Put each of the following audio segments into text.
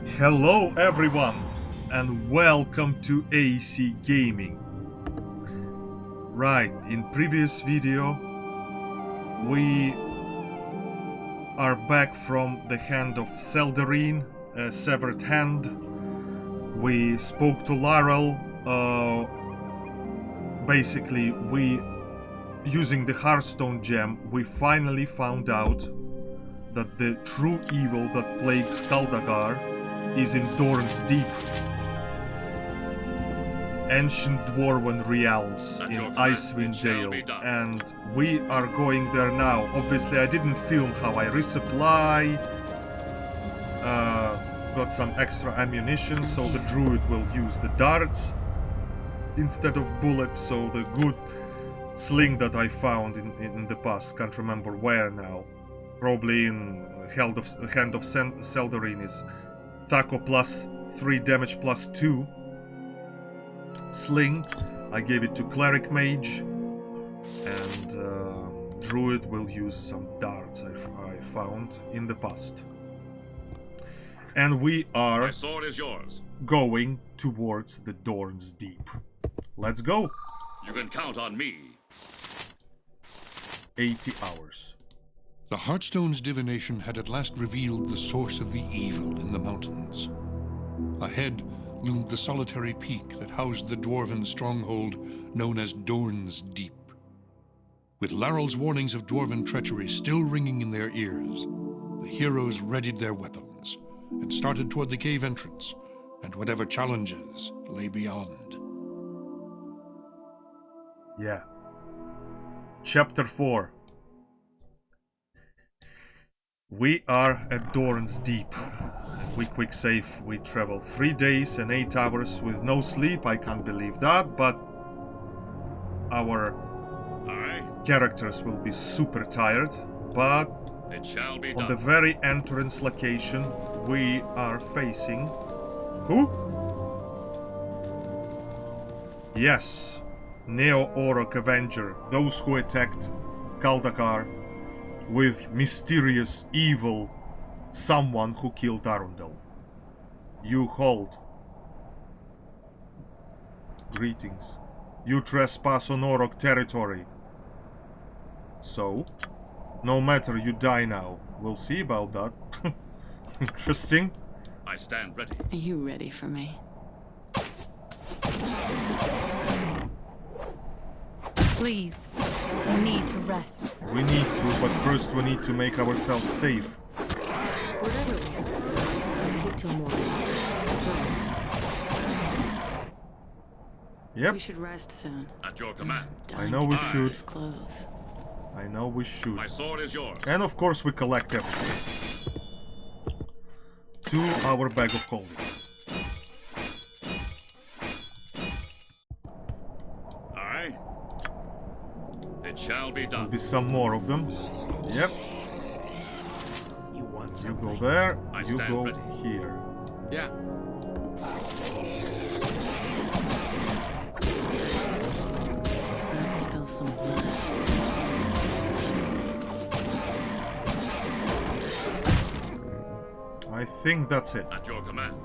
Hello everyone and welcome to AC Gaming. Right, in previous video we are back from the hand of Seldarine, a severed hand. We spoke to Laurel. Basically, using the Hearthstone gem, we finally found out that the true evil that plagues Kuldahar is in Dorn's Deep, ancient dwarven realms in Icewind Dale, and we are going there now. Obviously, I didn't film how I resupply, got some extra ammunition, so the druid will use the darts instead of bullets, so the good sling that I found in the past, can't remember where now, probably in Hand of Seldarine, is Taco plus 3 damage plus 2 sling. I gave it to Cleric Mage, and Druid will use some darts I found in the past. And we are My sword is yours. Going towards the Dorn's Deep. Let's go! You can count on me. 80 hours. The Hearthstone's divination had at last revealed the source of the evil in the mountains. Ahead loomed the solitary peak that housed the dwarven stronghold known as Dorn's Deep. With Laurel's warnings of dwarven treachery still ringing in their ears, the heroes readied their weapons and started toward the cave entrance and whatever challenges lay beyond. Yeah. Chapter 4. We are at Dorn's Deep. We quick save. We travel 3 days and 8 hours with no sleep. I can't believe that, but our characters will be super tired. But it shall be on done. the very entrance location, we are facing who? Yes, Neo-Orc Avenger, those who attacked Kuldahar with mysterious evil someone who killed Arundel. You hold. Greetings. You trespass on Orc territory. So, no matter, you die now. We'll see about that. Interesting. I stand ready. Are you ready for me? Please, we need to rest. We need to, but first we need to make ourselves safe. Whatever we have, wait till morning. Rest. Yep. We should rest soon. At your command. I know we should. His clothes. I know we should. My sword is yours. And of course we collect everything. To our bag of holding. Aye. It shall be There'll done. be some more of them. Yep. You want You go something? there, I you stand go ready. here. Yeah. Let's spill some blood. I think that's it. At your command.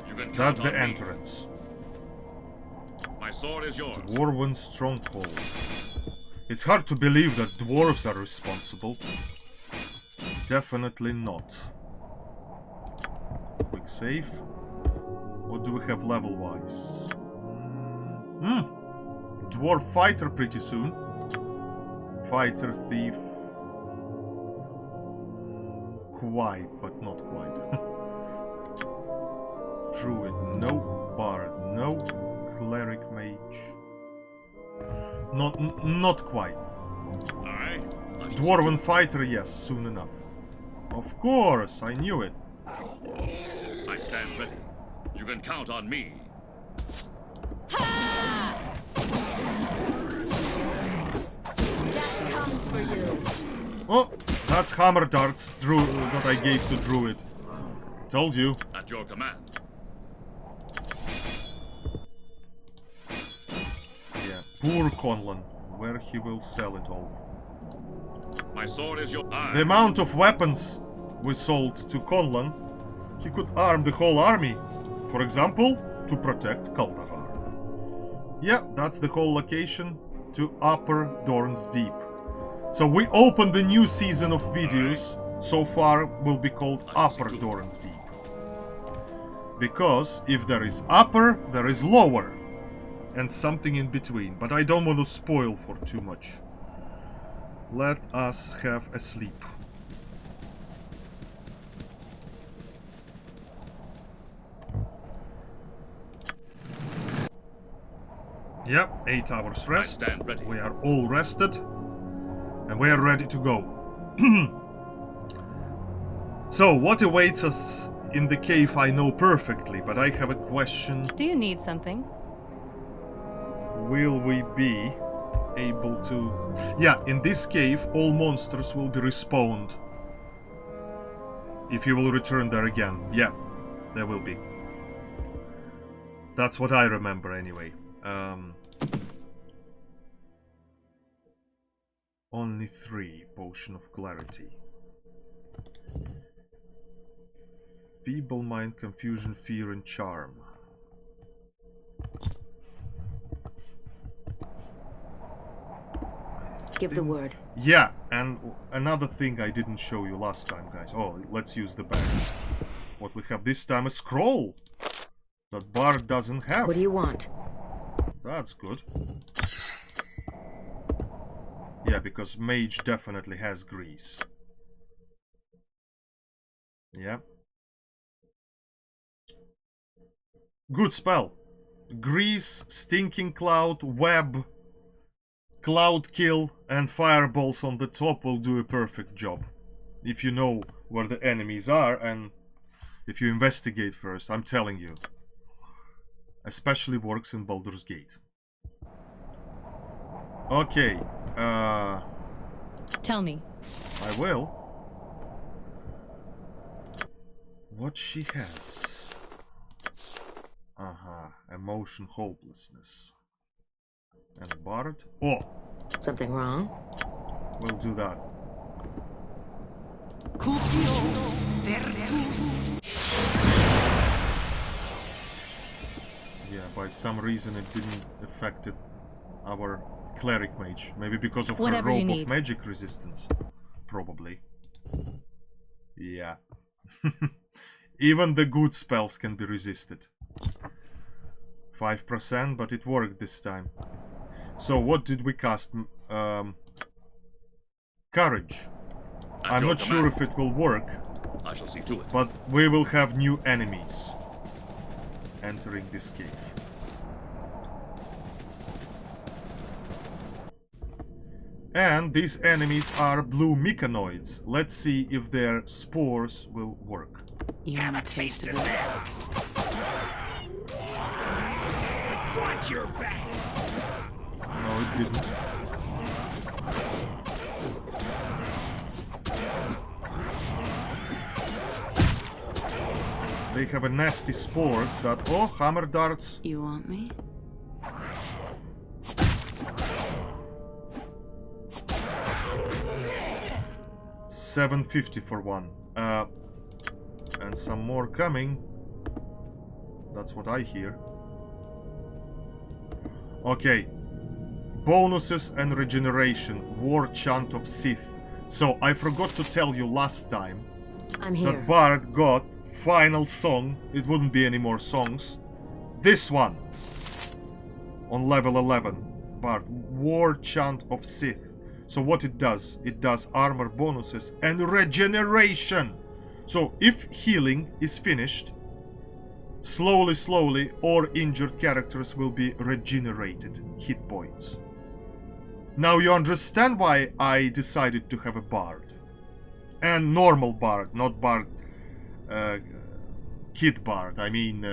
You can count That's the on me. entrance. My sword is yours. Dwarven stronghold. It's hard to believe that dwarves are responsible. Definitely not. Quick save. What do we have level-wise? Dwarf fighter pretty soon. Fighter, thief. Quite, but not quite. Druid, no. Bard, no. Cleric mage. Not quite. Aye. Dwarven fighter, yes, soon enough. Of course, I knew it. I stand ready. You can count on me. That comes for you. Oh, that's hammer darts that I gave to Druid. Told you. At your command. Yeah, poor Conlan, where he will sell it all. My sword is your. The amount of weapons we sold to Conlan, He could arm the whole army. For example, to protect Kuldahar. Yeah, that's the whole location to Upper Dorn's Deep. So we opened the new season of videos. So far will be called Upper Dorn's Deep. Because if there is upper, there is lower. And something in between. But I don't want to spoil for too much. Let us have a sleep. Yep, 8 hours rest. I stand ready. We are all rested. And we are ready to go. So, what awaits us in the cave I know perfectly, but I have a question. Do you need something? Will we be able to... Yeah, in this cave, all monsters will be respawned. If you will return there again. Yeah, there will be. That's what I remember anyway. Only 3 Potion of Clarity. Feeble Mind, Confusion, Fear, and Charm. Give the word. Yeah, and another thing I didn't show you last time, guys. Oh, let's use the bag. What we have this time, a scroll that Bard doesn't have. What do you want? That's good. Yeah, because Mage definitely has grease. Yeah. Good spell. Grease, Stinking Cloud, Web, Cloud Kill, and Fireballs on the top will do a perfect job. If you know where the enemies are and if you investigate first, I'm telling you. Especially works in Baldur's Gate. Okay. Tell me. I will. What she has. Emotion, hopelessness. And a bard. Oh! Something wrong? We'll do that. Yeah, by some reason it didn't affect our cleric mage. Maybe because of Whatever her you rope of need. magic resistance. Probably. Yeah. Even the good spells can be resisted. 5%, but it worked this time. So what did we cast? Courage. At I'm your not sure command. if it will work, I shall see to it. but we will have new enemies entering this cave. And these enemies are blue Mycanoids. Let's see if their spores will work. You want a taste of this? Watch your back. No, it didn't. They have a nasty spores that... Oh, hammer darts. You want me? $7.50 for one. And some more coming. That's what I hear. Okay. Bonuses and regeneration. War Chant of Sith. So, I forgot to tell you last time I'm here. that Bard got final song. It wouldn't be any more songs. This one. On level 11. Bard. War Chant of Sith. So what it does armor bonuses and regeneration. So if healing is finished, slowly, all injured characters will be regenerated hit points. Now you understand why I decided to have a bard. And normal bard, not bard, kid bard. I mean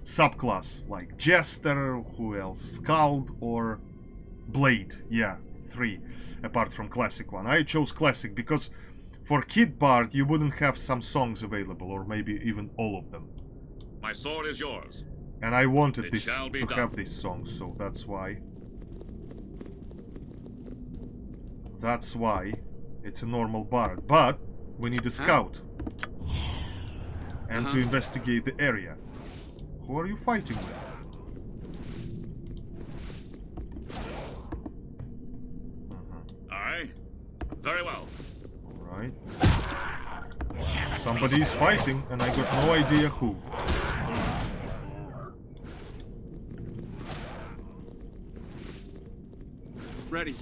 subclass like Jester, who else? Skald or Blade. Yeah, 3. Apart from classic one. I chose classic because for Kid Bard you wouldn't have some songs available, or maybe even all of them. My sword is yours. And I wanted It this shall be to done. have these songs, so that's why. That's why it's a normal bard. But we need a scout. and to investigate the area. Who are you fighting with? Aye. Very well. Alright. Somebody's fighting, and I got no idea who. Ready.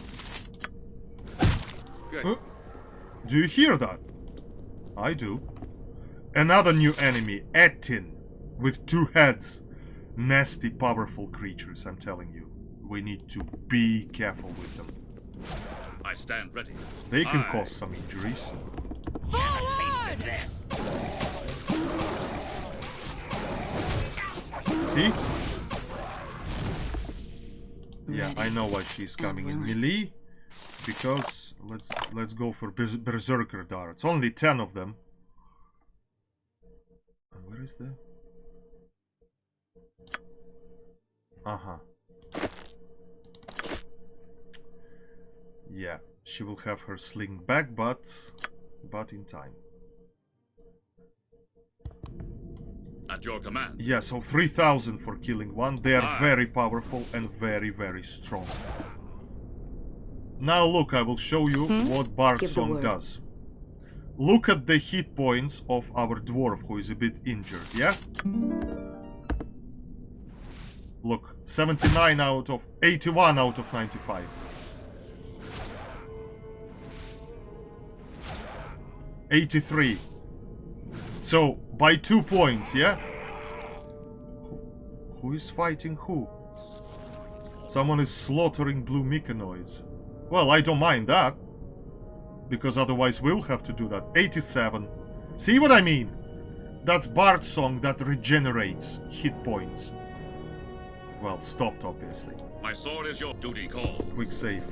Good. Do you hear that? I do. Another new enemy, Ettin, with 2 heads. Nasty, powerful creatures, I'm telling you. We need to be careful with them. I stand ready. They can Aye. cause some injuries. Taste this. See? Yeah, Ready I know why she's coming in willing. melee. Because let's go for berserker darts. Only 10 of them. And where is the? Yeah, she will have her sling back, but in time. At your command. Yeah, so 3,000 for killing one. They are Aye. very powerful and very, very strong. Now look, I will show you what Bard Give the Song word. does. Look at the hit points of our dwarf who is a bit injured, yeah? Look, 79 out of 81 out of 95. $83. So by 2 points, yeah? Who is fighting who? Someone is slaughtering blue Mycanoids. Well, I don't mind that. Because otherwise we'll have to do that. 87. See what I mean? That's Bard Song that regenerates hit points. Well, stopped obviously. My sword is your duty call. Quick save.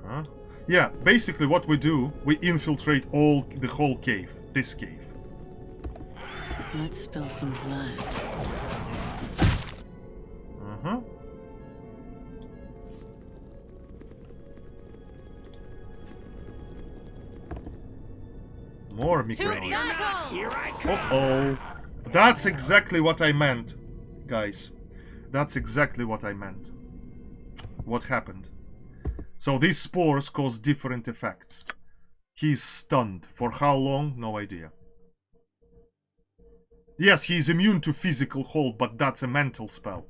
Huh? Yeah, basically what we do, we infiltrate the whole cave. This cave. Let's spill some blood. Uh-huh. More Mycanoids. Here I come. Uh-oh. That's exactly what I meant, guys. That's exactly what I meant. What happened? So these spores cause different effects. He's stunned. For how long? No idea. Yes, he's immune to physical hold, but that's a mental spell.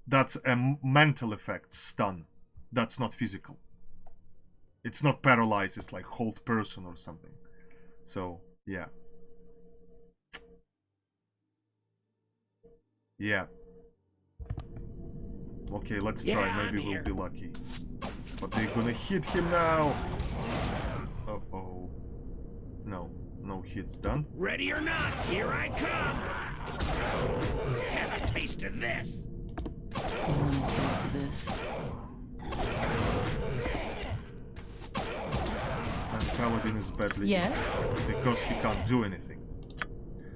That's a mental effect, stun. That's not physical. It's not paralyzed, it's like hold person or something. So, yeah. Yeah. Okay, let's try. Yeah, Maybe I'm we'll here. be lucky. But they're gonna hit him now. Uh-oh. No. No hits done. Ready or not, here I come. Have a taste of this. You want a taste of this? And Paladin is badly hit Yes. because he can't do anything.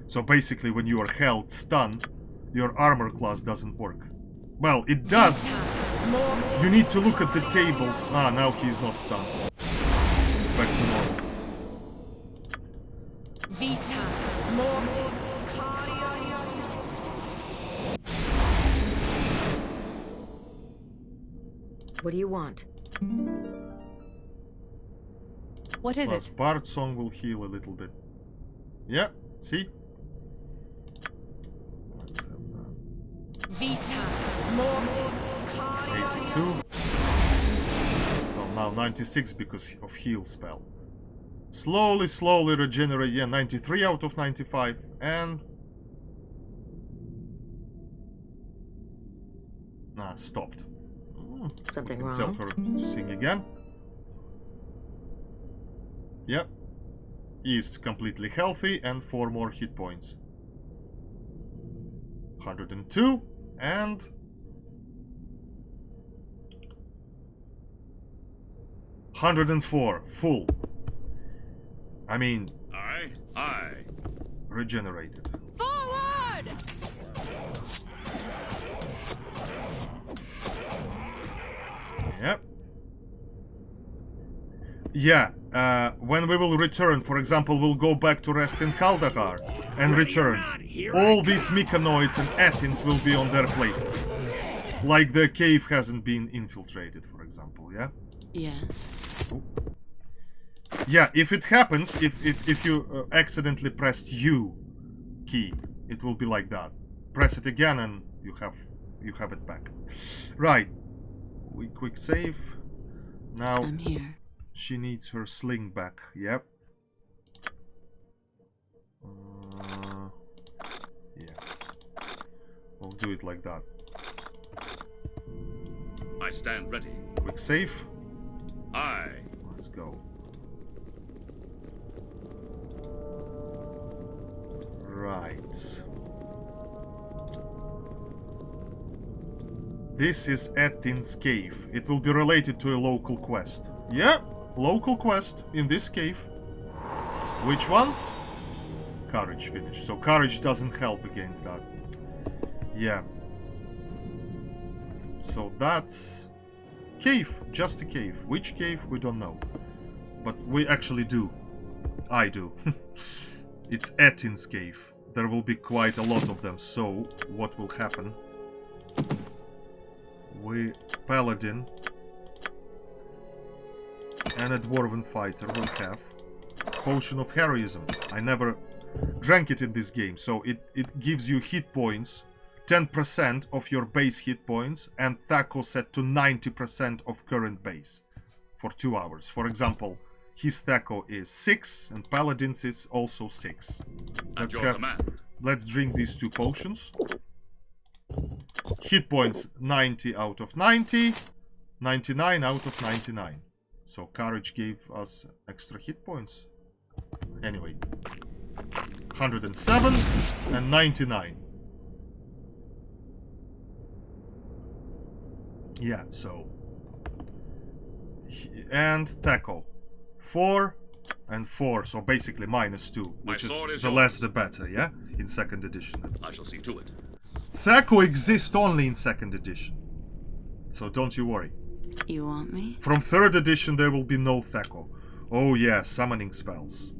So basically when you are held stunned, your armor class doesn't work. Well, it does. You need to look at the tables. Ah, now he's not stunned. Back to normal. Vita Mortis. What do you want? What is Plus it? Bard Song will heal a little bit. Yeah, see? Let's have that. Vita Mortis. 82. Well, now 96 because of heal spell. Slowly regenerate. Yeah, 93 out of 95. And... Nah, stopped. Something Tell wrong? her to sing again. Yep. Is completely healthy and 4 more hit points. 102 and... 104, full. I mean, Aye. regenerated. Forward! Yep. Yeah, when we will return, for example, we'll go back to rest in Kuldahar and return. All these Mycanoids and Ettins will be on their places. Like the cave hasn't been infiltrated, for example, yeah? Yes. Oh. Yeah, if it happens, if you accidentally pressed U key, it will be like that. Press it again and you have it back. Right. We quick save. Now I'm here. she needs her sling back. Yep. Yeah. We'll do it like that. I stand ready. Quick save. Aye. Let's go. Right. This is Ettin's cave. It will be related to a local quest. Yeah, local quest in this cave. Which one? Courage finish. So courage doesn't help against that. Yeah. So that's cave, just a cave. Which cave? We don't know. But we actually do. I do. It's Ettin's cave. There will be quite a lot of them. So what will happen? We paladin and a dwarven fighter will have potion of heroism. I never drank it in this game, so it gives you hit points, 10% of your base hit points, and Thaco set to 90% of current base for 2 hours. For example, his Thaco is 6 and Paladin's is also 6. Let's drink these 2 potions. Hit points 90 out of 90, 99 out of 99. So courage gave us extra hit points. Anyway, 107 and 99. Yeah, so and Thaco 4 and 4, so basically -2, which is the less the better, yeah, in 2nd edition. I shall see to it. Thaco exists only in 2nd edition, so don't you worry. You want me? From 3rd edition there will be no Thaco. Oh yeah, summoning spells.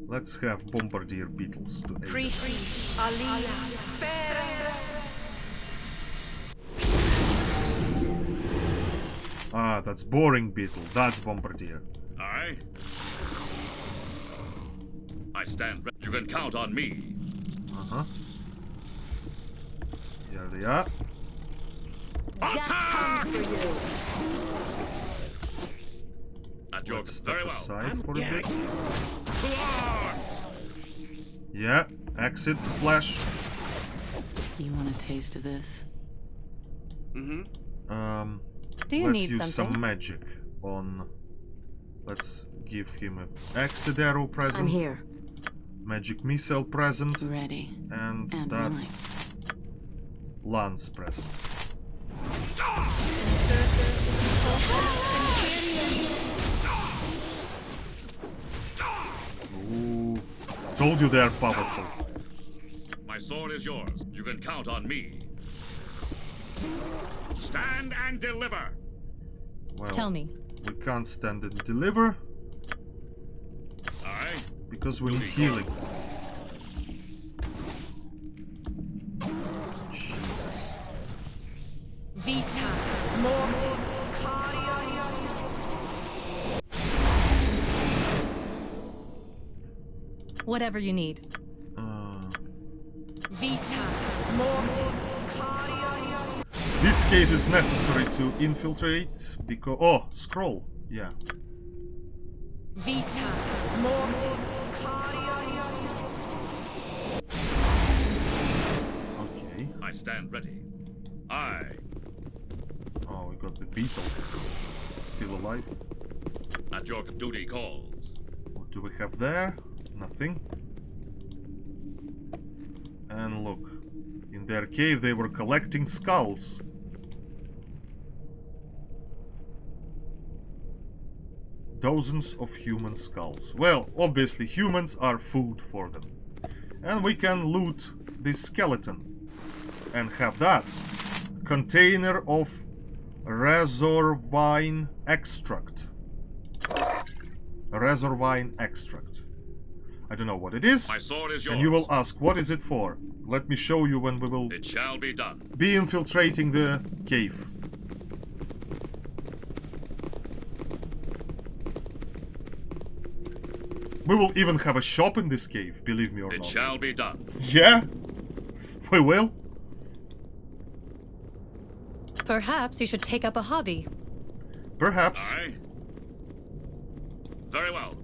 Let's have bombardier beetles to aid us. Ah, that's boring beetle. That's bombardier. Aye. I stand ready. You can count on me. Uh-huh. Here they are. Attack! At your Let's very step well. aside for a bit. To arms! Yeah, exit splash. You want a taste of this? Do you Let's need use something? some magic on. Let's give him a exit arrow present. I'm here. Magic missile present. Ready. And And that willing. lance present. Ooh. Told you they're powerful. My sword is yours. You can count on me. Stand and deliver. Well, Tell me. we can't stand and deliver Aye. because we need healing. Jesus. Vita Mortis. Whatever you need. Vita Mortis. This cave is necessary to infiltrate because... Oh, scroll. Yeah. Vita Mortis. Okay. I stand ready. Aye. Oh, we got the beetle. Still alive. At your duty calls. What do we have there? Nothing. And look. In their cave they were collecting skulls. Dozens of human skulls. Well, obviously humans are food for them. And we can loot this skeleton. And have that. Container of Razor Vine Extract. Razor Vine Extract. I don't know what it is. My sword is yours. And you will ask, what is it for? Let me show you when we will It shall be done. be infiltrating the cave. We will even have a shop in this cave, believe me or It not. shall be done. Yeah, we will. Perhaps you should take up a hobby. Perhaps. Aye. Very well.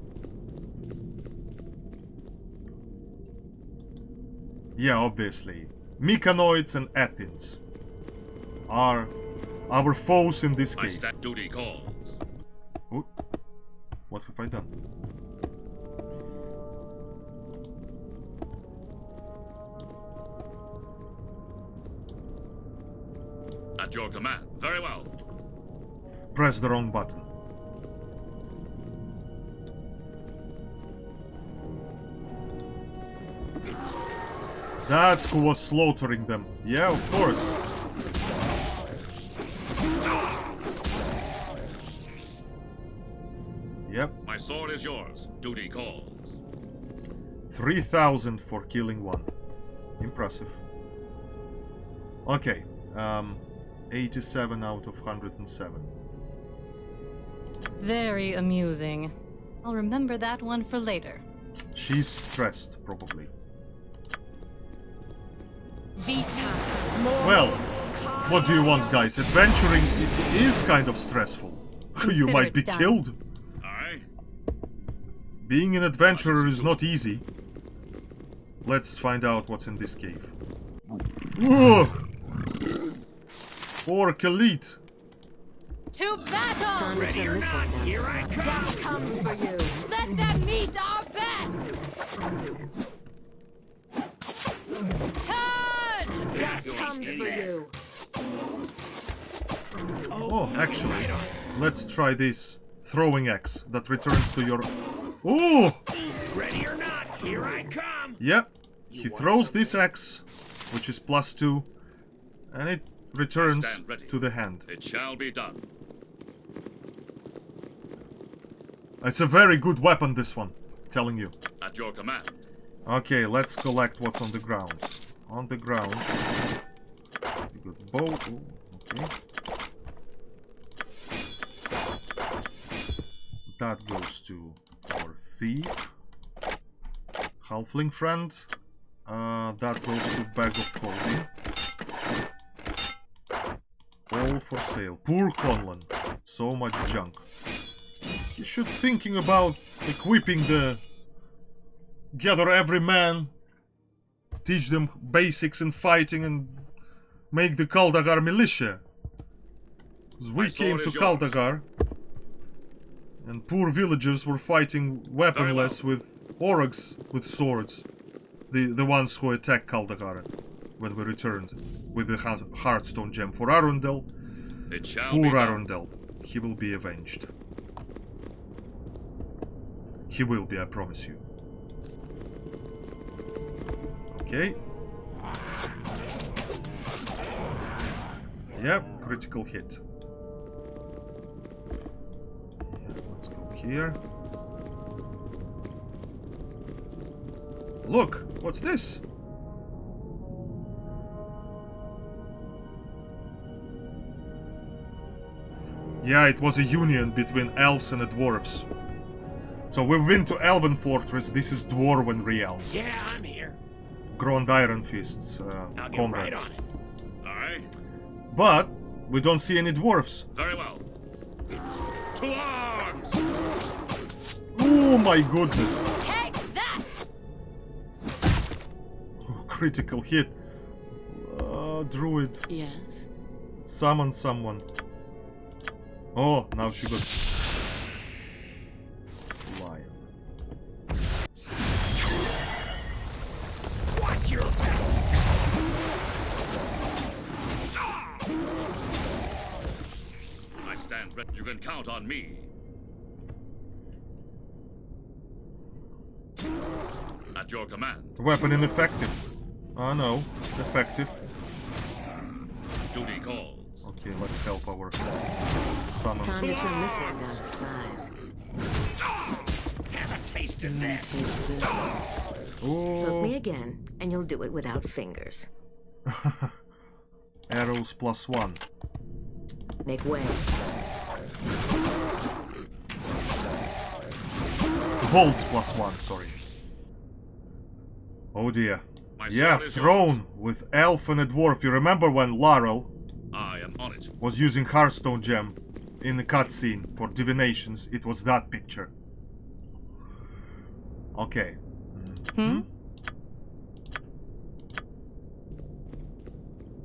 Yeah, obviously. Mycanoids and Ettins are our foes in this My cave. stat duty calls. Oh, what have I done? At your command. Very well. Press the wrong button. That's who was slaughtering them. Yeah, of course. Yep. My sword is yours. Duty calls. 3,000 for killing one. Impressive. Okay. 87 out of 107. Very amusing. I'll remember that one for later. She's stressed, probably. Vita. Well, what do you want, guys? Adventuring is kind of stressful. You Consider might it be done. killed. Aye. Being an adventurer is not easy. Let's find out what's in this cave. Whoa! Orc elite. To battle! Time to Ready turn or this not, one down. here I come. Comes for you. Let them meet our best! Charge! That comes for you. Oh, actually, let's try this throwing axe that returns to your... Oh! Ready or not, here I come. Yep. He throws this axe, which is +2, and it returns Stand ready. to the hand. It shall be done. It's a very good weapon, this one, telling you. At your command. Okay, let's collect what's on the ground. On the ground, we got bow. Oh, okay. That goes to our thief, halfling friend. That goes to bag of clothing. All for sale. Poor Conlan. So much junk. You should thinking about equipping the... Gather every man, teach them basics in fighting, and make the Kuldahar militia. 'Cause we My sword came to is yours. Kuldahar, and poor villagers were fighting weaponless with orcs with swords. The ones who attacked Kuldahar when we returned with the Heartstone gem for Arundel. It shall Poor be done. Arundel. He will be avenged. He will be, I promise you. Okay. Yep, critical hit. Yeah, let's go here. Look, what's this? Yeah, it was a union between elves and the dwarves. So we've been to Elven Fortress, this is Dwarven realms. Yeah, I'm here. Grand Iron Fists, I'll get comrades. right on it. Aye. But we don't see any dwarves. Very well. To arms! Oh my goodness. Take that! Oh, critical hit. Druid. Yes. Summon someone. Oh, now she got... Lion. Watch your back. I stand ready. You can count on me. At your command. Weapon ineffective. Oh no, effective. Duty calls. Okay, let's help our son. Time to turn this one down to size. Have a taste of Taste this. this. Hook Oh, me again, and you'll do it without fingers. arrows +1. Make way. Volts +1, sorry. Oh dear. My Yeah, sword is throne with elf and a dwarf. You remember when Laurel I am on it. was using Hearthstone gem in the cutscene for divinations? It was that picture. Okay.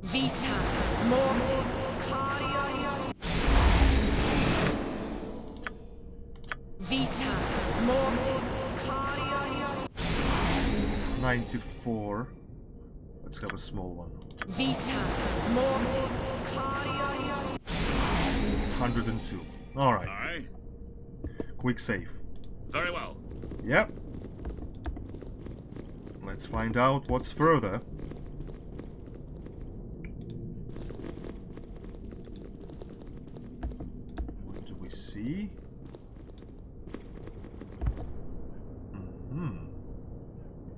Vita mortis Vita mortis 94. Let's have a small one. Vita mortis 102. Alright. Aye. Quick save. Very well. Yep. Let's find out what's further. What do we see?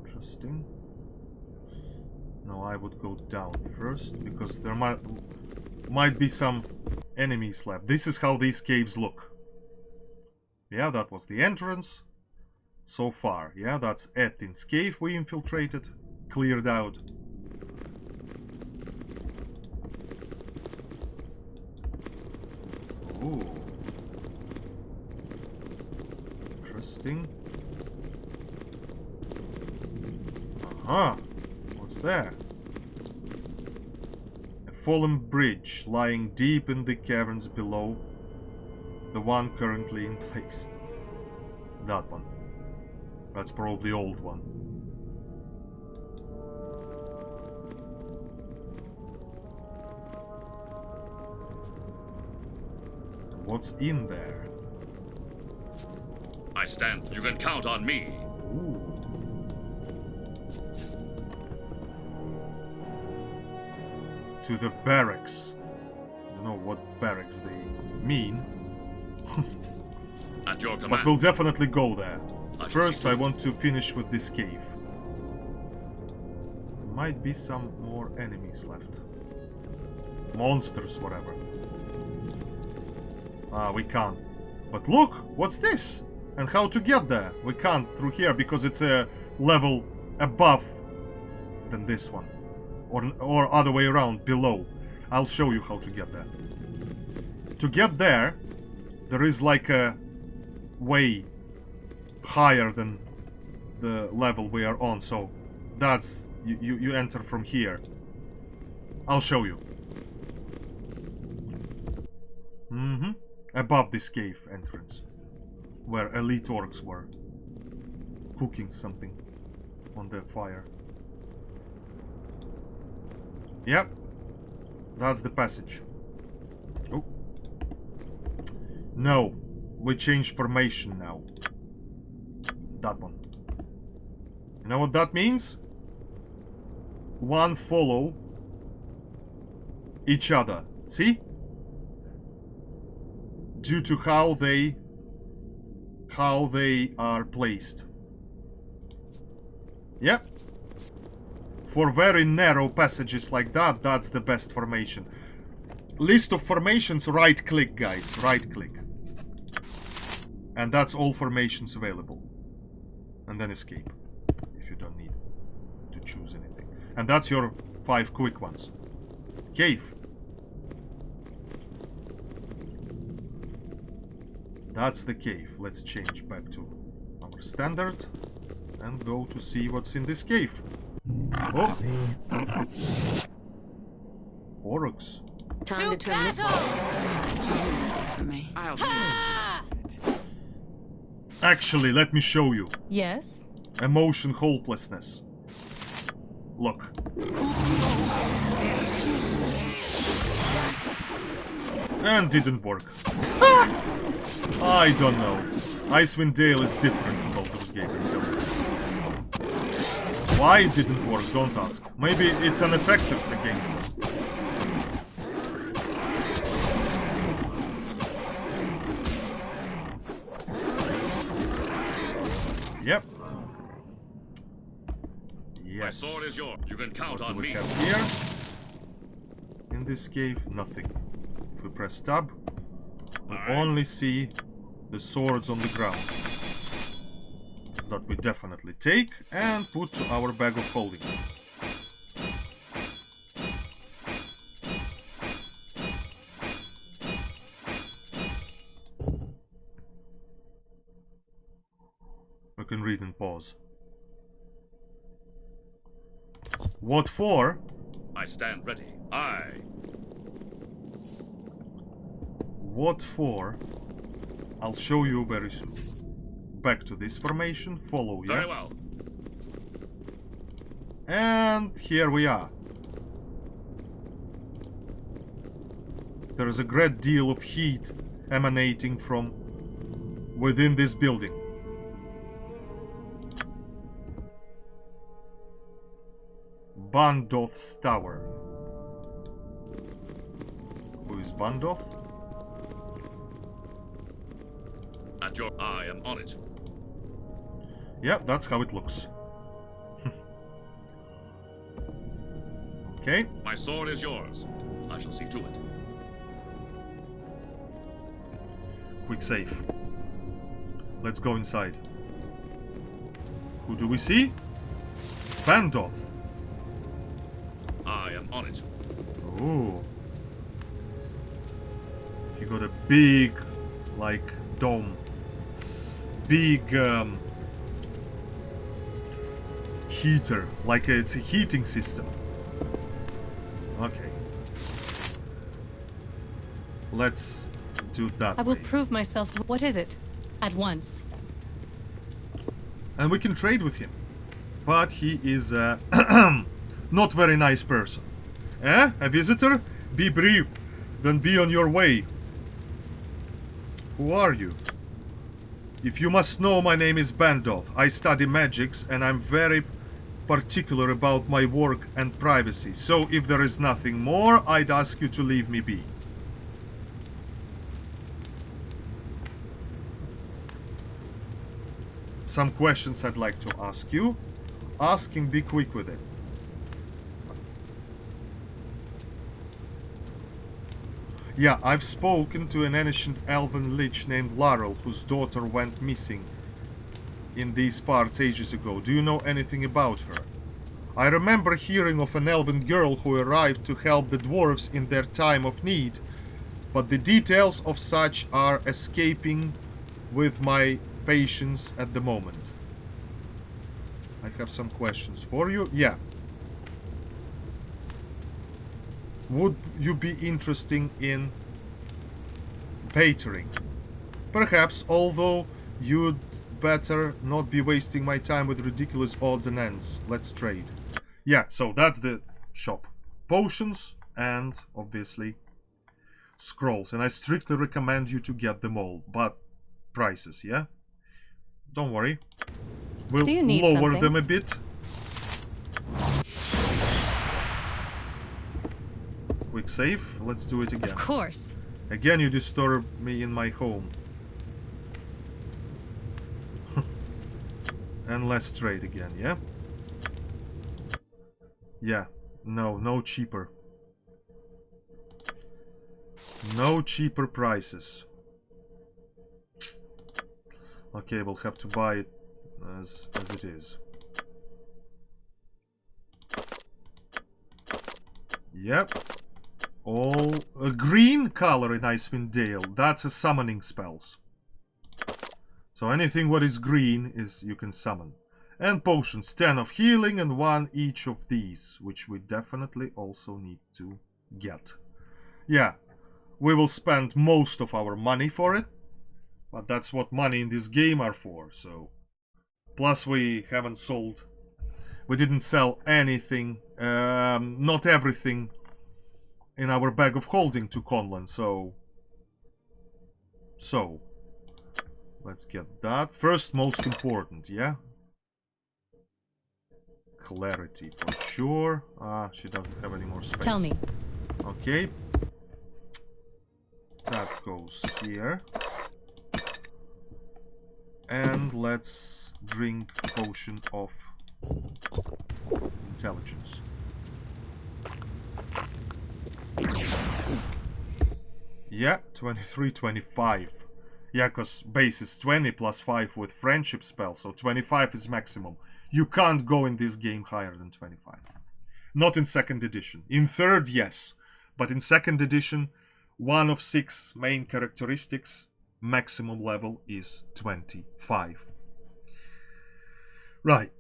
Interesting. No, I would go down first because there might be some enemies left. This is how these caves look. Yeah, that was the entrance. So far, yeah, that's Ettins cave we infiltrated, cleared out. Ooh. Interesting. Aha! What's there? A fallen bridge lying deep in the caverns below the one currently in place. That one. That's probably the old one. What's in there? I stand. You can count on me. Ooh. To the barracks. I don't know what barracks they mean. At your But command. we'll definitely go there. I shall First, see I to it. want to finish with this cave. Might be some more enemies left. Monsters, whatever. Ah, we can't. But look, what's this? And how to get there? We can't through here because it's a level above than this one. Or other way around, below. I'll show you how to get there. To get there, there is like a way higher than the level we are on, so that's you enter from here. I'll show you. Above this cave entrance, where elite orcs were cooking something on the fire. Yep, that's the passage. Oh no, we changed formation now. That one. You know what that means? One follow each other. See? Due to how they are placed. Yep. For very narrow passages like that, that's the best formation. List of formations, right click, guys. Right click. And that's all formations available. And then escape, if you don't need to choose anything. And that's your 5 quick ones. Cave. That's the cave. Let's change back to our standard and go to see what's in this cave. Oh! Orcs. Time to turn this one for me. Actually, let me show you. Yes? Emotion hopelessness. Look. And didn't work. I don't know. Icewind Dale is different to Baldur's Gate, I'm telling you. Why it didn't work, don't ask. Maybe it's ineffective against them. sword is yours. You can count What do on we me. have here? In this cave, nothing. If we press tab, we only see the swords on the ground. That we definitely take and put to our bag of holding. We can read and pause. What for? I stand ready. Aye. What for? I'll show you very soon. Back to this formation, follow, yeah? Very well. And here we are. There is a great deal of heat emanating from within this building. Bandoth's Tower. Who is Bandoth? At your I am on it. Yeah, that's how it looks. Okay. My sword is yours. I shall see to it. Quick save. Let's go inside. Who do we see? Bandoth. I am on it. Oh. You got a big, like, dome. Big, heater. Like, it's a heating system. Okay. Let's do that I will way. prove myself. What is it? At once. And we can trade with him. But he is a not very nice person. Eh? A visitor? Be brief, then be on your way. Who are you? If you must know, my name is Bandoth. I study magics and I'm very particular about my work and privacy. So if there is nothing more, I'd ask you to leave me be. Some questions I'd like to ask you. Ask him, be quick with it. Yeah, I've spoken to an ancient elven lich named Laurel, whose daughter went missing in these parts ages ago. Do you know anything about her? I remember hearing of an elven girl who arrived to help the dwarves in their time of need, but the details of such are escaping with my patience at the moment. I have some questions for you. Yeah. Would you be interested in catering? Perhaps, although you'd better not be wasting my time with ridiculous odds and ends. Let's trade. Yeah, so that's the shop. Potions and, obviously, scrolls. And I strictly recommend you to get them all. But prices, yeah? Don't worry. We'll Do you need lower something? them a bit. Quick save. Let's do it again. Of course. Again, you disturb me in my home. And let's trade again, yeah? Yeah. No, no cheaper. No cheaper prices. Okay, we'll have to buy it as it is. Yep. All a green color in Icewind Dale. That's a summoning spells. So anything what is green is you can summon. And potions, 10 of healing and 1 each of these, which we definitely also need to get. Yeah, we will spend most of our money for it, but that's what money in this game are for, so. Plus we haven't sold, we didn't sell anything, not everything in our bag of holding to Conlan, so let's get that. First, most important, yeah? Clarity for sure. Ah, she doesn't have any more space. Tell me. Okay. That goes here. And let's drink potion of intelligence. Yeah, 23, 25. Yeah, because base is 20 plus 5 with friendship spell, so 25 is maximum. You can't go in this game higher than 25. Not in second edition. In third, yes. But in second edition, one of 6 main characteristics, maximum level is 25. Right.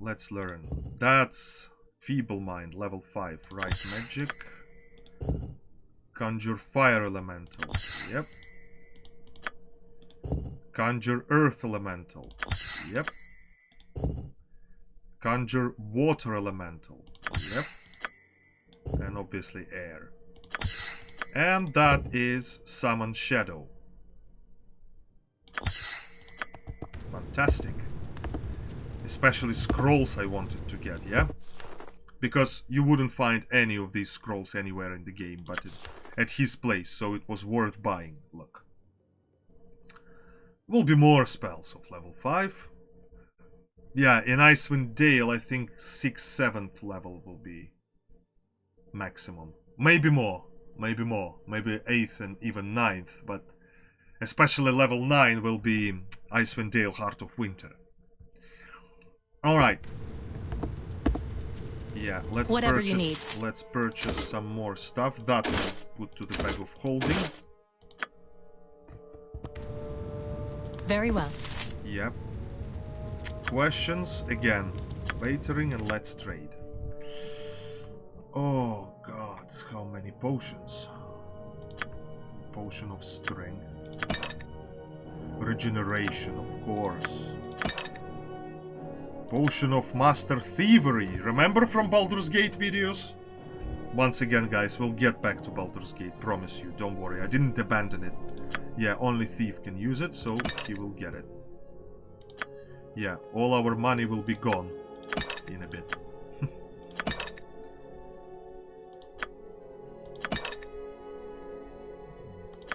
Let's learn. That's Feeble Mind, level 5. Right magic. Conjure Fire Elemental. Yep. Conjure Earth Elemental. Yep. Conjure Water Elemental. Yep. And obviously Air. And that is Summon Shadow. Fantastic. Especially scrolls I wanted to get, yeah? Because you wouldn't find any of these scrolls anywhere in the game, but at his place, so it was worth buying. Look. Will be more spells of level 5. Yeah, in Icewind Dale, I think 6th, 7th level will be maximum. Maybe more. Maybe more. Maybe 8th and even 9th, but especially level 9 will be Icewind Dale Heart of Winter. Alright. Yeah, let's Whatever purchase, you need. let's purchase some more stuff. That we'll put to the bag of holding. Very well. Yep. Questions? Again, waitering and let's trade. Oh god, how many potions? Potion of strength. Regeneration, of course. Potion of Master Thievery. Remember from Baldur's Gate videos? Once again, guys, we'll get back to Baldur's Gate. Promise you. Don't worry. I didn't abandon it. Yeah, only Thief can use it, so he will get it. Yeah, all our money will be gone in a bit.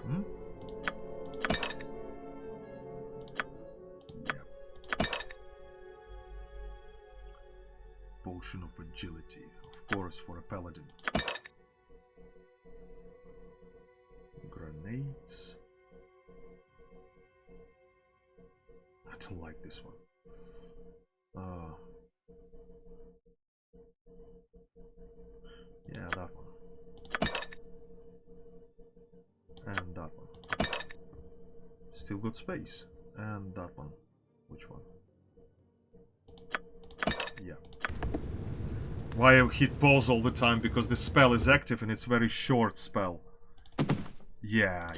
Hmm? Potion of Agility, of course, for a paladin. Grenades. I don't like this one. Yeah, that one. And that one. Still got space. And that one. Which one? Yeah. Why I hit pause all the time? Because the spell is active and it's very short spell. Yeah.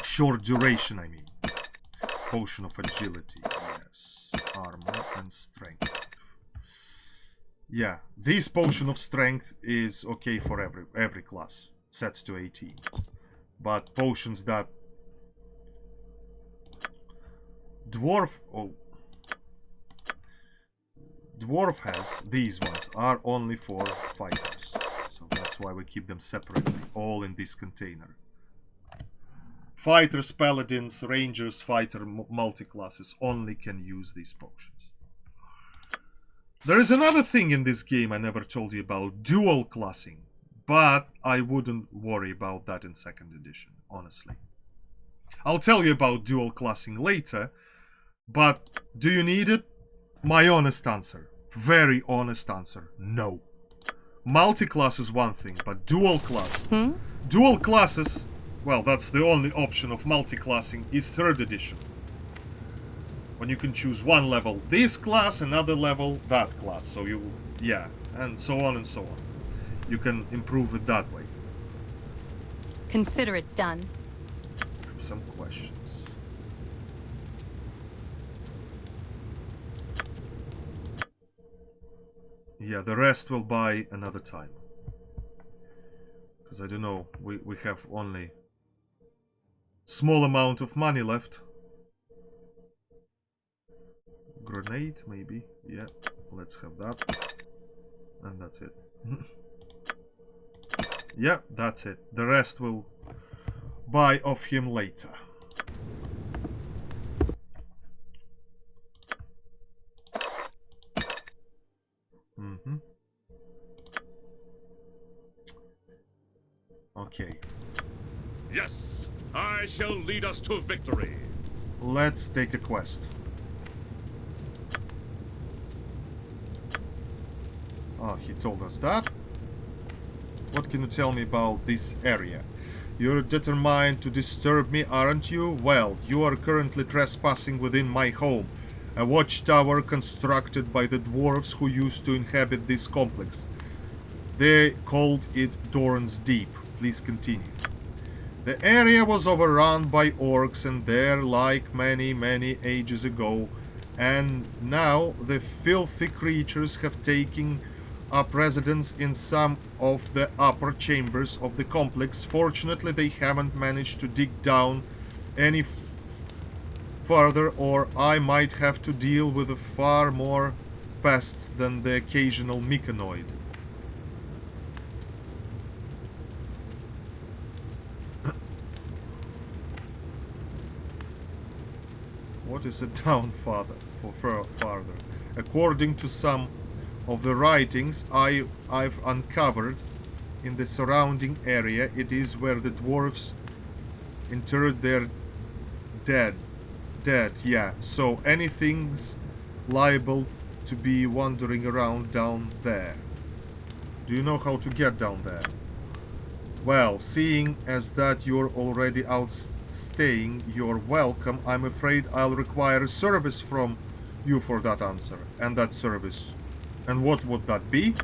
Short duration, I mean. Potion of Agility, yes. Armor and Strength. Yeah, this Potion of Strength is okay for every class. Sets to 18. But potions that Dwarf has, these ones, are only for fighters. So that's why we keep them separately, all in this container. Fighters, paladins, rangers, fighter, multi-classes only can use these potions. There is another thing in this game I never told you about, dual classing. But I wouldn't worry about that in second edition, honestly. I'll tell you about dual classing later, but do you need it? My honest answer, very honest answer, no. Multi-class is one thing, but dual class. Dual classes, well, that's the only option of multi-classing is third edition. When you can choose one level this class, another level that class. So you, yeah, and so on and so on. You can improve it that way. Consider it done. Some questions. Yeah, the rest will buy another time. Because I don't know, we have only small amount of money left. Grenade, maybe. Yeah, let's have that. And that's it. Yeah, that's it. The rest will buy off him later. Okay. Yes, I shall lead us to victory. Let's take a quest. Oh, he told us that. What can you tell me about this area? You're determined to disturb me, aren't you? Well, you are currently trespassing within my home, a watchtower constructed by the dwarves who used to inhabit this complex. They called it Dorn's Deep. Please continue. The area was overrun by orcs and there, like many ages ago, and now the filthy creatures have taken up residence in some of the upper chambers of the complex. Fortunately, they haven't managed to dig down any further, or I might have to deal with far more pests than the occasional Mycanoid. What is it down farther? Farther? According to some of the writings I've uncovered in the surrounding area, it is where the dwarves interred their dead, yeah. So anything's liable to be wandering around down there. Do you know how to get down there? Well, seeing as that you're already outstaying your welcome, I'm afraid I'll require a service from you for that answer. And that service. And what would that be?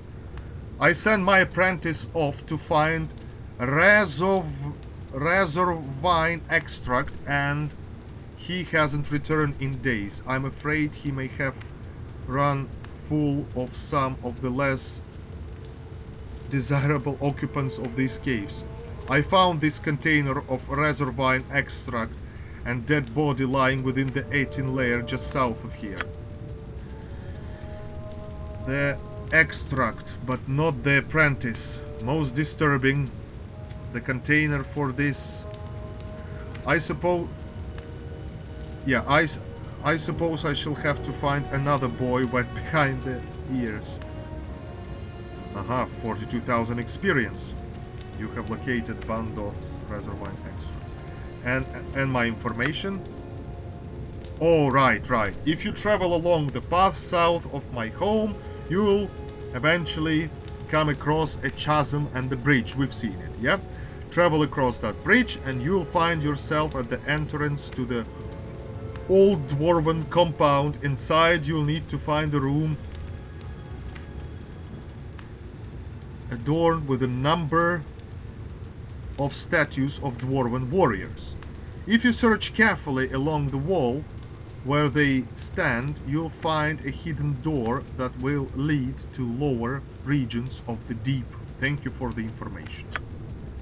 I send my apprentice off to find razor vine extract, and he hasn't returned in days. I'm afraid he may have run full of some of the less desirable occupants of these caves. I found this container of razor vine extract and dead body lying within the 18 layer just south of here. The extract, but not the apprentice. Most disturbing. The container for this. I suppose... Yeah, I suppose I shall have to find another boy wet behind the ears. Aha, 42,000 experience. You have located Bandor's Reservoir Extra. And my information? Oh, right. If you travel along the path south of my home, you'll eventually come across a chasm and the bridge. We've seen it, yeah? Travel across that bridge and you'll find yourself at the entrance to the old dwarven compound. Inside, you'll need to find a room adorned with a number of statues of dwarven warriors. If you search carefully along the wall where they stand, you'll find a hidden door that will lead to lower regions of the deep. Thank you for the information.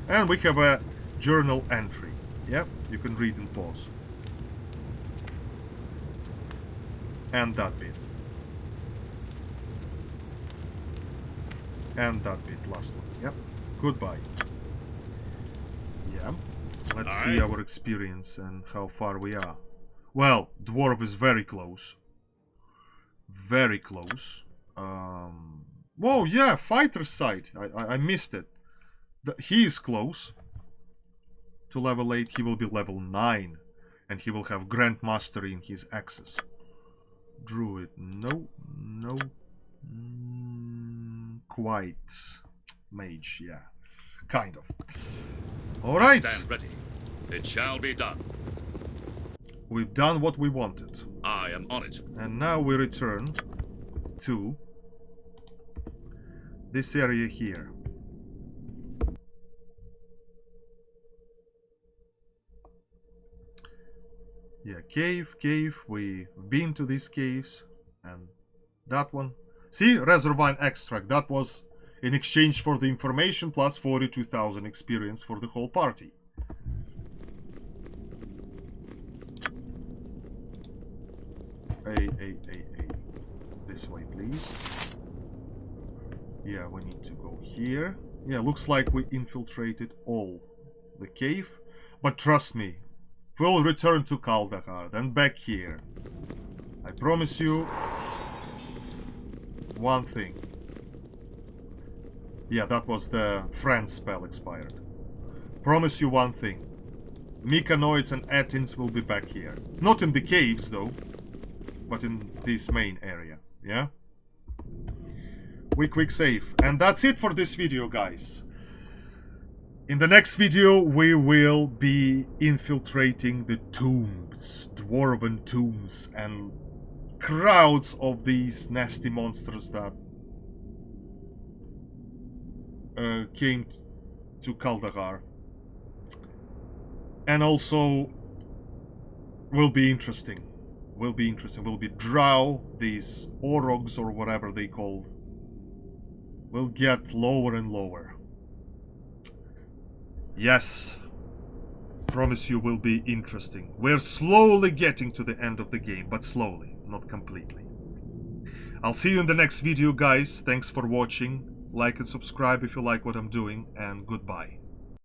And we have a journal entry. Yep, you can read and pause. And that bit. And that bit, last one. Yep. Goodbye. Yeah. Let's see our experience and how far we are. Well, dwarf is very close. Very close. Whoa, yeah, fighter site. I missed it. He is close. To level 8, he will be level 9. And he will have Grand Mastery in his axes. Druid, no. Quite. Mage, yeah. Kind of. Alright. Stand ready. It shall be done. We've done what we wanted. I am on it. And now we return to this area here. Yeah, cave. We've been to these caves. And that one. See, Reservoir extract. That was in exchange for the information plus 42,000 experience for the whole party. This way, please. Yeah, we need to go here. Yeah, looks like we infiltrated all the cave. But trust me, we'll return to Kuldahar, then back here. I promise you one thing. Yeah, that was the friend spell expired. Promise you one thing. Mycanoids and Ettins will be back here. Not in the caves, though. But in this main area. Yeah? Quick save. And that's it for this video, guys. In the next video, we will be infiltrating the tombs. Dwarven tombs. And crowds of these nasty monsters that came to Kuldahar. And also will be interesting. Will be drow, these orogs or whatever they call, will get lower and lower. Yes. Promise you will be interesting. We're slowly getting to the end of the game, but slowly, not completely. I'll see you in the next video, guys. Thanks for watching. Like and subscribe if you like what I'm doing, and goodbye.